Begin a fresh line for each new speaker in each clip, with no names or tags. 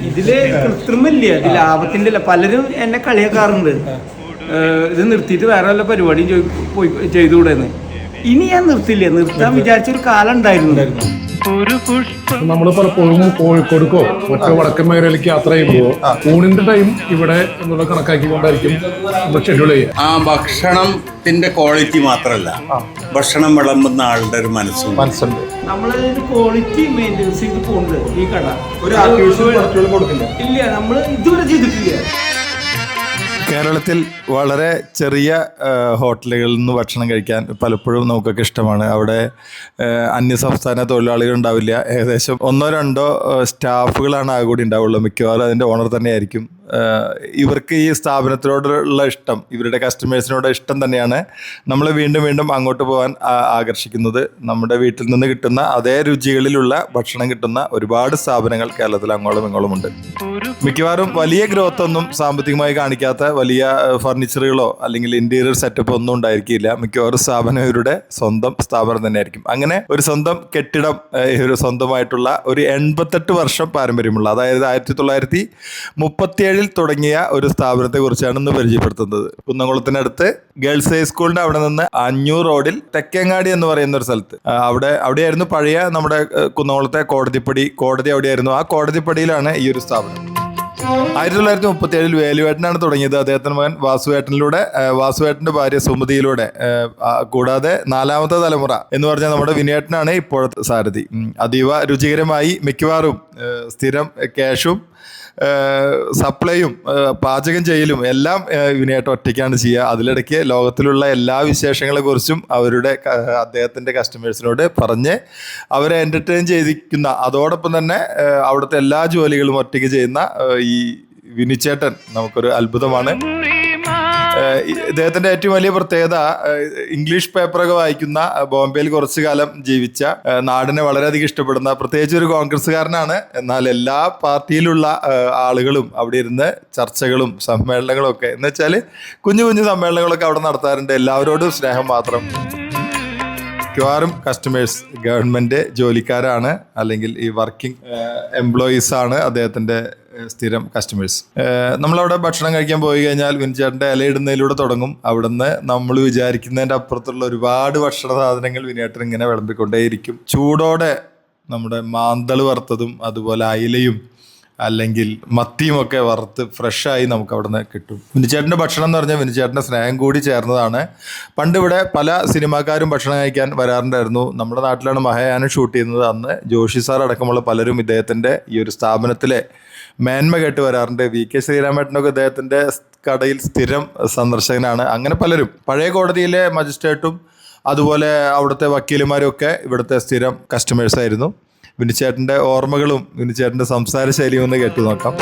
ഇതില് കൃത്രിമില്ല, ഇത് ലാഭത്തിന്റെ അല്ല. പലരും എന്നെ കളിയാക്കാറുണ്ട്, ഇത് നിർത്തിയിട്ട് വേറെ വല്ല പരിപാടിയും പോയി ചെയ്തുകൂടെന്ന്. ഇനി ഞാൻ നിർത്താൻ വിചാരിച്ചൊരു കാലം ഉണ്ടായിരുന്നു.
നമ്മൾ പലപ്പോഴും കോഴിക്കോടുക്കോ മറ്റോ വടക്കൻ മേഖലയിലേക്ക് യാത്ര ചെയ്യുമ്പോൾ ഊണിന്റെ ടൈം ഇവിടെ എന്നുള്ള കണക്കാക്കിക്കൊണ്ടായിരിക്കും ഷെഡ്യൂൾ ചെയ്യുക.
ആ ഭക്ഷണത്തിന്റെ ക്വാളിറ്റി മാത്രമല്ല, ഭക്ഷണം വിളമ്പുന്ന ആളുടെ ഒരു മനസ്സുണ്ട്.
നമ്മളൊരു ക്വാളിറ്റി മെയിൻറ്റെയിൻസ് ചെയ്ത് പോകുന്നത് ഈ കട
ഒരു കൊടുക്കില്ല.
ഇല്ല, നമ്മൾ ഇതുവരെ ചെയ്തിട്ടില്ല.
കേരളത്തിൽ വളരെ ചെറിയ ഹോട്ടലുകളിൽ നിന്ന് ഭക്ഷണം കഴിക്കാൻ പലപ്പോഴും നമുക്കൊക്കെ ഇഷ്ടമാണ്. അവിടെ അന്യസംസ്ഥാന തൊഴിലാളികൾ ഉണ്ടാവില്ല. ഏകദേശം 1-2 സ്റ്റാഫുകളാണ് ആകെ കൂടി ഉണ്ടാവുള്ളൂ. മിക്കവാറും അതിൻ്റെ ഓണർ തന്നെയായിരിക്കും. ഇവർക്ക് ഈ സ്ഥാപനത്തിനോടുള്ള ഇഷ്ടം, ഇവരുടെ കസ്റ്റമേഴ്സിനോട് ഇഷ്ടം തന്നെയാണ് നമ്മൾ വീണ്ടും വീണ്ടും അങ്ങോട്ട് പോകാൻ ആകർഷിക്കുന്നത്. നമ്മുടെ വീട്ടിൽ നിന്ന് കിട്ടുന്ന അതേ രുചികളിലുള്ള ഭക്ഷണം കിട്ടുന്ന ഒരുപാട് സ്ഥാപനങ്ങൾ കേരളത്തിൽ അങ്ങോളം ഇങ്ങോളമുണ്ട്. മിക്കവാറും വലിയ ഗ്രോത്ത് ഒന്നും സാമ്പത്തികമായി കാണിക്കാത്ത വലിയ ഫർണിച്ചറുകളോ അല്ലെങ്കിൽ ഇന്റീരിയർ സെറ്റപ്പ് ഒന്നും ഉണ്ടായിരിക്കില്ല. മിക്കവാറും സ്ഥാപനം ഇവരുടെ സ്വന്തം സ്ഥാപനം തന്നെയായിരിക്കും. അങ്ങനെ ഒരു സ്വന്തം കെട്ടിടം, ഒരു സ്വന്തമായിട്ടുള്ള ഒരു 88 വർഷം പാരമ്പര്യമുള്ള, അതായത് 1937 തുടങ്ങിയ ഒരു സ്ഥാപനത്തെ കുറിച്ചാണ് ഇന്ന് പരിചയപ്പെടുത്തുന്നത്. കുന്നംകുളത്തിനടുത്ത് ഗേൾസ് ഹൈസ്കൂളിന്റെ അവിടെ നിന്ന് 500 റോഡിൽ തെക്കേങ്ങാടി എന്ന് പറയുന്ന ഒരു സ്ഥലത്ത്, അവിടെയായിരുന്നു പഴയ നമ്മുടെ കുന്നംകുളത്തെ കോടതി അവിടെയായിരുന്നു. ആ കോടതിപ്പടിയിലാണ് ഈ ഒരു സ്ഥാപനം. 1937 വേലുവേട്ടനാണ് തുടങ്ങിയത്. അദ്ദേഹത്തിന്റെ മകൻ വാസുവേട്ടന്റെ ഭാര്യ സുമതിയിലൂടെ, കൂടാതെ 4ാമത്തെ തലമുറ എന്ന് പറഞ്ഞാൽ നമ്മുടെ വിനയേട്ടനാണ് ഇപ്പോഴത്തെ സാരഥി. അതീവ രുചികരമായി മിക്കവാറും സ്ഥിരം ക്യാഷും സപ്ലൈയും പാചകം ചെയ്യലും എല്ലാം വിനയേട്ടൻ ഒറ്റയ്ക്കാണ് ചെയ്യുക. അതിലിടയ്ക്ക് ലോകത്തിലുള്ള എല്ലാ വിശേഷങ്ങളെ കുറിച്ചും അദ്ദേഹത്തിന്റെ കസ്റ്റമേഴ്സിനോട് പറഞ്ഞ് അവരെ എന്റർടൈൻ ചെയ്യിക്കുന്ന, അതോടൊപ്പം തന്നെ അവിടുത്തെ എല്ലാ ജോലികളും ഒറ്റയ്ക്ക് ചെയ്യുന്ന ഈ വിനിച്ചേട്ടൻ നമുക്കൊരു അത്ഭുതമാണ്. ഇദ്ദേഹത്തിന്റെ ഏറ്റവും വലിയ പ്രത്യേകത, ഇംഗ്ലീഷ് പേപ്പറൊക്കെ വായിക്കുന്ന, ബോംബെയിൽ കുറച്ചു കാലം ജീവിച്ച, നാടിനെ വളരെയധികം ഇഷ്ടപ്പെടുന്ന, പ്രത്യേകിച്ച് ഒരു കോൺഗ്രസ്സുകാരനാണ്. എന്നാൽ എല്ലാ പാർട്ടിയിലുള്ള ആളുകളും അവിടെ ഇരുന്ന് ചർച്ചകളും സമ്മേളനങ്ങളും ഒക്കെ, എന്ന് വെച്ചാൽ കുഞ്ഞു കുഞ്ഞു സമ്മേളനങ്ങളൊക്കെ അവിടെ നടത്താറുണ്ട്. എല്ലാവരോടും സ്നേഹം മാത്രം. മിക്കവാറും കസ്റ്റമേഴ്സ് ഗവൺമെന്റ് ജോലിക്കാരാണ്, അല്ലെങ്കിൽ ഈ വർക്കിംഗ് എംപ്ലോയീസ് ആണ് അദ്ദേഹത്തിന്റെ സ്ഥിരം കസ്റ്റമേഴ്സ്. നമ്മളവിടെ ഭക്ഷണം കഴിക്കാൻ പോയി കഴിഞ്ഞാൽ വിനിച്ചേട്ടൻ്റെ ഇലയിടുന്നതിലൂടെ തുടങ്ങും. അവിടുന്ന് നമ്മൾ വിചാരിക്കുന്നതിൻ്റെ അപ്പുറത്തുള്ള ഒരുപാട് ഭക്ഷണ സാധനങ്ങൾ വിനയേട്ടൻ ഇങ്ങനെ വിളമ്പിക്കൊണ്ടേയിരിക്കും. ചൂടോടെ നമ്മുടെ മാന്തൾ വറുത്തതും അതുപോലെ അയിലയും അല്ലെങ്കിൽ മത്തിയും ഒക്കെ വറുത്ത് ഫ്രഷായി നമുക്ക് അവിടെ നിന്ന് കിട്ടും. വിനിച്ചേട്ടൻ്റെ ഭക്ഷണം എന്ന് പറഞ്ഞാൽ വിനിച്ചേട്ടൻ്റെ സ്നേഹം കൂടി ചേർന്നതാണ്. പണ്ട് ഇവിടെ പല സിനിമാക്കാരും ഭക്ഷണം കഴിക്കാൻ വരാറുണ്ടായിരുന്നു. നമ്മുടെ നാട്ടിലാണ് മഹായാനം ഷൂട്ട് ചെയ്യുന്നത്. അന്ന് ജോഷി സാർ അടക്കമുള്ള പലരും ഇദ്ദേഹത്തിൻ്റെ ഈ ഒരു സ്ഥാപനത്തിലെ മേന്മ കേട്ട് വരാറുണ്ട്. VK ശ്രീരാമേട്ടനൊക്കെ ഇദ്ദേഹത്തിൻ്റെ കടയിൽ സ്ഥിരം സന്ദർശകനാണ്. അങ്ങനെ പലരും, പഴയ കോടതിയിലെ മജിസ്ട്രേറ്റും അതുപോലെ അവിടുത്തെ വക്കീലുമാരും ഒക്കെ ഇവിടുത്തെ സ്ഥിരം കസ്റ്റമേഴ്സ് ആയിരുന്നു. വിനിച്ചേട്ടൻ്റെ ഓർമ്മകളും വിനിച്ചേട്ടൻ്റെ സംസാര ശൈലിയും ഒന്ന് കേട്ടു നോക്കാം.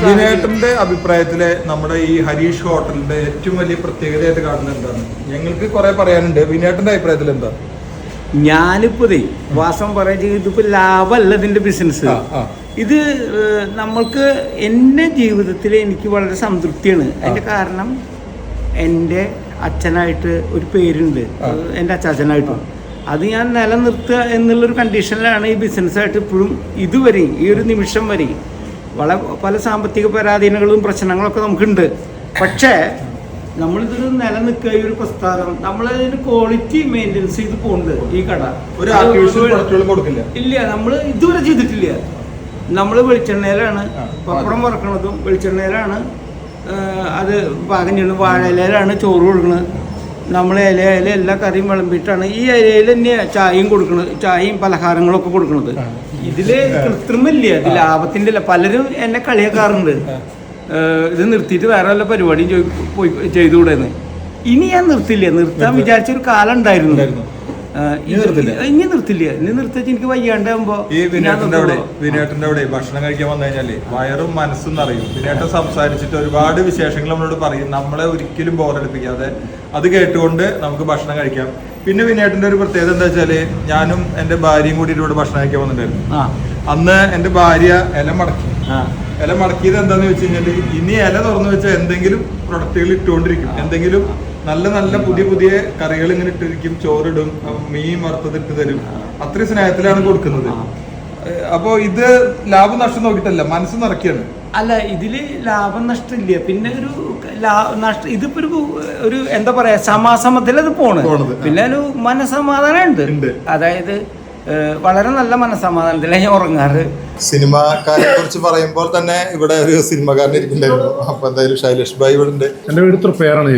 വിനയേട്ടന്റെ അഭിപ്രായത്തില് നമ്മുടെ ഈ ഹരീഷ് ഹോട്ടലിന്റെ ഏറ്റവും വലിയ പ്രത്യേകതയായിട്ട് കാണുന്നത് എന്താണ്? ഞങ്ങൾക്ക് കുറെ പറയാനുണ്ട്. വിനയേട്ടന്റെ അഭിപ്രായത്തിൽ എന്താ?
ഞാനിപ്പോ വാസം പറയുന്നത്, ഇതിപ്പോ ലാഭമല്ല ഇതിന്റെ ബിസിനസ്. ഇത് നമ്മൾക്ക് എൻ്റെ ജീവിതത്തിൽ എനിക്ക് വളരെ സംതൃപ്തിയാണ്. അതിന്റെ കാരണം എൻ്റെ അച്ഛനായിട്ട് ഒരു പേരുണ്ട്, എൻ്റെ അച്ചാച്ചനായിട്ടും. അത് ഞാൻ നിലനിർത്തുക എന്നുള്ളൊരു കണ്ടീഷനിലാണ് ഈ ബിസിനസ്സായിട്ട് ഇപ്പോഴും ഇതുവരെ ഈ ഒരു നിമിഷം വരെ. പല സാമ്പത്തിക പരാധീനങ്ങളും പ്രശ്നങ്ങളൊക്കെ നമുക്കുണ്ട്. പക്ഷേ നമ്മളിതൊരു നിലനിൽക്കുക, ഈ ഒരു പ്രസ്ഥാനം, നമ്മളതിന് ക്വാളിറ്റി മെയിൻറ്റെയിൻസ് ചെയ്ത് പോകുന്നത് ഈ കട.
കൊടുക്കില്ല.
ഇല്ല, നമ്മൾ ഇതുവരെ ചെയ്തിട്ടില്ല. നമ്മൾ വെളിച്ചെണ്ണയിലാണ് പപ്പടം വറക്കണതും, വെളിച്ചെണ്ണയിലാണ് അത് പാകം ചെയ്യുന്നത്, വാഴയിലാണ് ചോറ് കൊടുക്കുന്നത്. നമ്മൾ ഇല എല്ലാ കറിയും വിളമ്പിയിട്ടാണ് ഈ ഇലയിൽ തന്നെ ചായയും കൊടുക്കുന്നത്, ചായയും പലഹാരങ്ങളൊക്കെ കൊടുക്കുന്നത്. ഇതില് കൃത്രിമില്ല, ഇത് ലാഭത്തിന്റെ അല്ല. പലരും എന്നെ കളിയാക്കാറുണ്ട്, ഇത് നിർത്തിയിട്ട് വേറെ വല്ല പരിപാടിയും പോയി ചെയ്തുകൂടെന്ന്. ഇനി ഞാൻ നിർത്താൻ വിചാരിച്ചൊരു കാലം ഉണ്ടായിരുന്നു. ഇനി നിർത്തില്ല. ഇനി നിർത്തിച്ച് എനിക്ക് വയ്യാണ്ടാകുമ്പോ
ഈ വിനയേട്ടന്റെ അവിടെ ഭക്ഷണം കഴിക്കാൻ വന്നു കഴിഞ്ഞാല് വയറും മനസ്സും നിറയും. വിനയേട്ടൻ സംസാരിച്ചിട്ട് ഒരുപാട് വിശേഷങ്ങൾ നമ്മളോട് പറയും. നമ്മളെ ഒരിക്കലും ബോറടിപ്പിക്കാതെ അത് കേട്ടുകൊണ്ട് നമുക്ക് ഭക്ഷണം കഴിക്കാം. പിന്നെ വിനയേട്ടന്റെ ഒരു പ്രത്യേകത എന്താ വെച്ചാല്, ഞാനും എന്റെ ഭാര്യയും കൂടി ഇവിടെ ഭക്ഷണം കഴിക്കാൻ വന്നിട്ടുണ്ടായിരുന്നു. അന്ന് എന്റെ ഭാര്യ ഇല മടക്കിയത് എന്താന്ന് വെച്ച് കഴിഞ്ഞാല്, ഇനി ഇല തുറന്നു വെച്ചാൽ എന്തെങ്കിലും പ്രൊഡക്റ്റുകൾ ഇട്ടുകൊണ്ടിരിക്കും, എന്തെങ്കിലും നല്ല നല്ല പുതിയ കറികൾ ഇങ്ങനെ ഇട്ടിരിക്കും, ചോറിടും, മീൻ വറുത്തതിട്ട് തരും. അത്രയും സ്നേഹത്തിലാണ് കൊടുക്കുന്നത്. അപ്പൊ ഇത് ലാഭം നഷ്ടം നോക്കിയിട്ടല്ല, മനസ്സ് നിറയ്ക്കാണ്.
അല്ല, ഇതില് ലാഭം നഷ്ടമില്ല. പിന്നെ ഒരു ഇതിപ്പോ ഒരു എന്താ പറയാ, സമാസമത്തിലത് പോണത്. പിന്നെ ഒരു മനസമാധാനം ഉണ്ട്. അതായത് വളരെ നല്ല മനസമാധാനത്തിലാണ് ഞാൻ ഉറങ്ങാറ്.
സിനിമക്കാരെ കുറിച്ച് പറയുമ്പോൾ തന്നെ ഇവിടെ ഒരു സിനിമക്കാരൻ ഇരിക്കുന്നുണ്ടായിരുന്നു. അപ്പൊ എന്തായാലും ശൈലേഷ് ഭായ് ഇവിടെ ഉണ്ട്.
എന്റെ വീട് തൃപ്പയാറാണ്.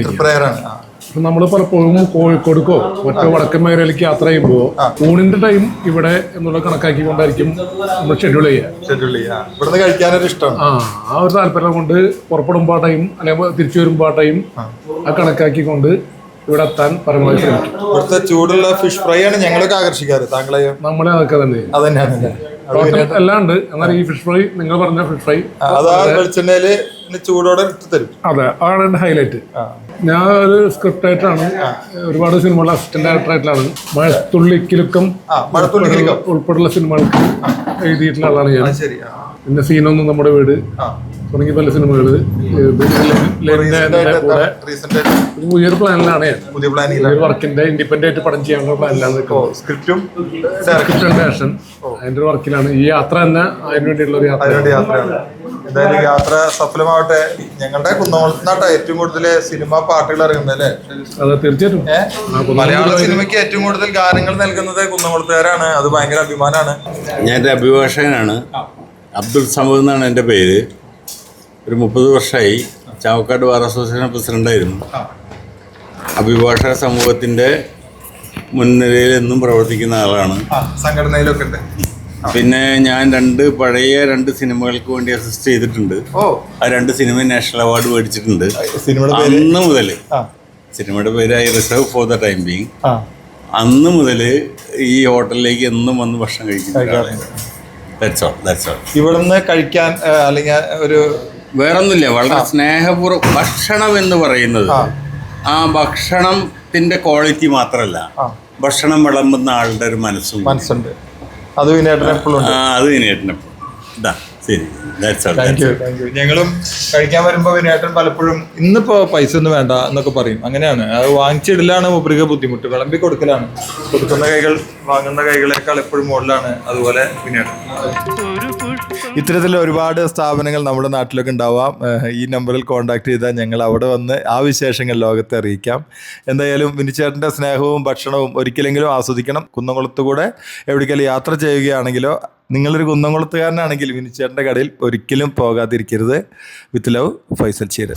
നമ്മൾ പലപ്പോഴും കോഴിക്കോടുക്കോ മറ്റോ വടക്കൻ മേഖലയിലേക്ക് യാത്ര ചെയ്യുമ്പോൾ ഊണിന്റെ ടൈം ഇവിടെ എന്നുള്ള കണക്കാക്കിക്കൊണ്ടായിരിക്കും നമ്മൾ ഷെഡ്യൂൾ ചെയ്യുക.
ഇവിടുന്ന് കഴിക്കാനൊരു ഇഷ്ടമാണ്.
ആ ഒരു താല്പര്യം കൊണ്ട് പുറപ്പെടുമ്പോൾ ടൈം അല്ലെങ്കിൽ തിരിച്ചു വരുമ്പോൾ ടൈം ആ കണക്കാക്കിക്കൊണ്ട് ഇവിടെ എത്താൻ പരമാവധി ശ്രമിക്കും.
ഇവിടുത്തെ ചൂടുള്ള ഫിഷ് ഫ്രൈ ആണ് ഞങ്ങളൊക്കെ ആകർഷിക്കാറ്. താങ്കളെയോ?
നമ്മളെ അതൊക്കെ തന്നെ എല്ലാം ഉണ്ട്. എന്നാൽ ഈ ഫിഷ് ഫ്രൈ, നിങ്ങൾ പറഞ്ഞ ഫിഷ് ഫ്രൈ
അതാ വെളിച്ചെണ്ണയില് ചൂടോടെ ഇട്ട് തരും.
അതെ, അതാണ് എന്റെ ഹൈലൈറ്റ്. ഞാൻ ഒരു സ്ക്രിപ്റ്റ് റൈറ്ററാണ്. ഒരുപാട് സിനിമകളുടെ അസിസ്റ്റന്റ് ഡയറക്ടർ ആയിട്ടാണ്. മഴത്തുള്ളിക്കിലുക്കം ഉൾപ്പെടെയുള്ള സിനിമകൾക്ക് എഴുതിയിട്ടുള്ള ആളാണ് ഞാൻ. പിന്നെ സീനൊന്നും നമ്മുടെ വീട് തുടങ്ങിയ പല സിനിമകള് പുതിയൊരു പ്ലാനിലാണ് ഞാൻ. പുതിയ വർക്കിന്റെ ഇൻഡിപെൻഡന്റ് ആയിട്ട് പടം ചെയ്യാനുള്ള പ്ലാനിലാണ്.
സ്ക്രിപ്റ്റും
ഡയറക്ഷൻ അതിന്റെ ഒരു വർക്കിലാണ്. ഈ യാത്ര തന്നെ അതിന് വേണ്ടിയുള്ള ഒരു
യാത്രയാണ്. എന്തായാലും യാത്ര സഫലമാവട്ടെ. ഞങ്ങളുടെ കുന്നംകുളത്തുനിന്നാട്ടോ ഏറ്റവും കൂടുതൽ സിനിമ പാട്ടുകൾ ഇറങ്ങുന്നത് അല്ലേ?
അതെ, തീർച്ചയായിട്ടും.
മലയാള സിനിമയ്ക്ക് ഏറ്റവും കൂടുതൽ ഗാനങ്ങൾ നൽകുന്നത് കുന്നംകുളത്തുകാരാണ്. അത് ഭയങ്കര അഭിമാനമാണ്.
ഞാൻ ഒരു അഭിഭാഷകനാണ്. അബ്ദുൾ സമദ് എന്നാണ് എൻ്റെ പേര്. ഒരു 30 വർഷമായി ചാവക്കാട് ബാർ അസോസിയേഷൻ പ്രസിഡൻ്റായിരുന്നു. അഭിഭാഷക സമൂഹത്തിൻ്റെ മുൻനിരയിൽ എന്നും പ്രവർത്തിക്കുന്ന ആളാണ്.
സംഘടനയിലൊക്കെ ഉണ്ട്.
പിന്നെ ഞാൻ പഴയ രണ്ട് സിനിമകൾക്ക് വേണ്ടി അസിസ്റ്റ് ചെയ്തിട്ടുണ്ട്. ആ 2 സിനിമ നാഷണൽ അവാർഡ് മേടിച്ചിട്ടുണ്ട്. അന്ന് മുതൽ സിനിമയുടെ പേര് I reserve for the time being. അന്ന് മുതൽ ഈ ഹോട്ടലിലേക്ക് എന്നും വന്ന് ഭക്ഷണം കഴിക്കുന്നു.
ഇവിടുന്ന് കഴിക്കാൻ അല്ലെങ്കിൽ ഒരു
വേറൊന്നുമില്ല, വളരെ സ്നേഹപൂർവ്വം. ഭക്ഷണം എന്ന് പറയുന്നത് ആ ഭക്ഷണത്തിന്റെ ക്വാളിറ്റി മാത്രമല്ല, ഭക്ഷണം വിളമ്പുന്ന ആളുടെ ഒരു മനസ്സുണ്ട്.
അത് വിനേട്ടൻ എപ്പോഴും
ഇതാ ശരി.
ഞങ്ങളും കഴിക്കാൻ വരുമ്പോ വിനേട്ടൻ പലപ്പോഴും ഇന്നിപ്പോ പൈസ ഒന്നും വേണ്ട എന്നൊക്കെ പറയും. അങ്ങനെയാണ്, അത് വാങ്ങിച്ചിടലാണ് മുബ്രിക ബുദ്ധിമുട്ട്. വിളമ്പി കൊടുക്കലാണ്. കൊടുക്കുന്ന കൈകൾ വാങ്ങുന്ന കൈകളേക്കാൾ എപ്പോഴും മുകളിലാണ്. അതുപോലെ വിനേട്ടൻ. ഇത്തരത്തിൽ ഒരുപാട് സ്ഥാപനങ്ങൾ നമ്മുടെ നാട്ടിലൊക്കെ ഉണ്ടാവാം. ഈ നമ്പറിൽ കോൺടാക്ട് ചെയ്താൽ ഞങ്ങൾ അവിടെ വന്ന് ആ വിശേഷങ്ങൾ ലോകത്തെ അറിയിക്കാം. എന്തായാലും വിനിച്ചേട്ടൻ്റെ സ്നേഹവും ഭക്ഷണവും ഒരിക്കലെങ്കിലും ആസ്വദിക്കണം. കുന്നംകുളത്ത് കൂടെ എവിടേക്കെങ്കിലും യാത്ര ചെയ്യുകയാണെങ്കിലോ, നിങ്ങളൊരു കുന്നംകുളത്തുകാരനാണെങ്കിൽ വിനിച്ചേട്ടൻ്റെ കടയിൽ ഒരിക്കലും പോകാതിരിക്കരുത്. വിത്ത് ലവ്, ഫൈസൽ ചീര.